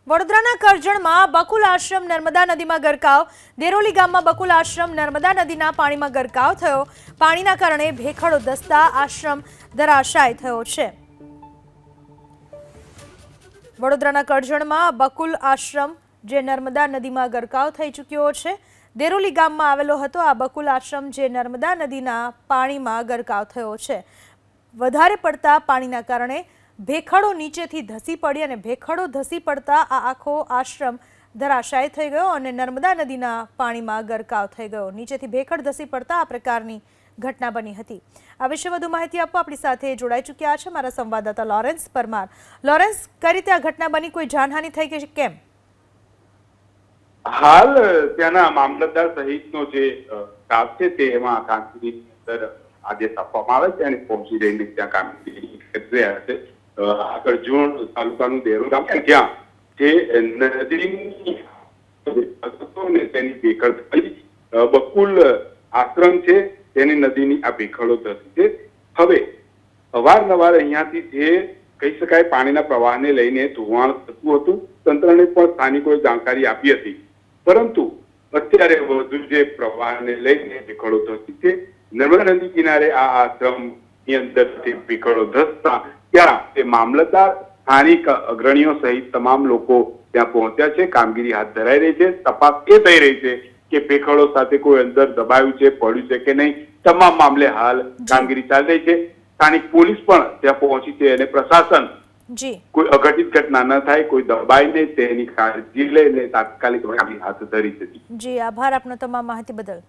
વડોદરાના કરજણમાં બકુલ આશ્રમ નર્મદા નદીમાં ગરકાવ. દેરોલી ગામમાં બકુલ આશ્રમ નર્મદા નદીના પાણીમાં ગરકાવ થયો. પાણીના કારણે ભેખડો ધસતા આશ્રમ ધરાશાય થયો છે. વડોદરાના કરજણમાં બકુલ આશ્રમ જે નર્મદા નદીમાં ગરકાવ થઈ ચૂક્યો છે. દેરોલી ગામમાં આવેલો હતો આ બકુલ આશ્રમ જે નર્મદા નદીના પાણીમાં ગરકાવ થયો છે. વધારે પડતા પાણીના કારણે ભેખડો નીચેથી ધસી પડી અને ભેખડો ધસી પડતા આ આખો આશ્રમ ધરાશાય થઈ ગયો અને નર્મદા નદીના પાણીમાં ગરકાવ થઈ ગયો. નીચેથી ભેખડ ધસી પડતા આ પ્રકારની ઘટના બની હતી. આ વિશે વધુ માહિતી આપવા આપણી સાથે જોડાઈ ચૂક્યા છે મારા સંવાદદાતા લોરેન્સ પરમાર. લોરેન્સ, કઈ રીતે આ ઘટના બની? કોઈ જાનહાનિ થઈ કે કેમ? હાલ ત્યાંના મામલતદાર સહિતનો જે સ્ટાફ છે તે એમાં કામગીરીની અંદર આદેશ આપવામાં આવે છે અને પહોંચી રહીને ત્યાં કામગીરી કરી રહ્યા છે. આગળ જૂન તાલુકાનું દેરોલ ગામ જ્યાં જે નદીની તેની ભેખડ થઈ બકુલ આશ્રમ છે તેની નદીની આ ભેખડો થતી છે. હવે અવારનવાર અહીંયાથી જે કહી શકાય પાણીના પ્રવાહને લઈને ધોવાણ થતું હતું. તંત્રને પણ સ્થાનિકોએ જાણકારી આપી હતી, પરંતુ અત્યારે વધુ જે પ્રવાહને લઈને ભેખડો થતી છે. નર્મદા નદી કિનારે આ આશ્રમની અંદર ભેખડો ધસતા ત્યાં તે મામલતદાર, સ્થાનિક અગ્રણીઓ સહિત તમામ લોકો ત્યાં પહોંચ્યા છે. કામગીરી હાથ ધરાઈ રહી છે. તપાસ એ થઈ રહી છે કે ભેખડો સાથે કોઈ અંદર દબાયું છે, પડ્યું છે કે નહીં. તમામ મામલે હાલ કામગીરી ચાલી રહી છે. સ્થાનિક પોલીસ પણ ત્યાં પહોંચી છે અને પ્રશાસન કોઈ અઘટિત ઘટના ન થાય, કોઈ દબાઈ નહીં તેની કાળજી લઈને તાત્કાલિક કામગીરી હાથ ધરી છે. જી, આભાર આપનો તમામ માહિતી બદલ.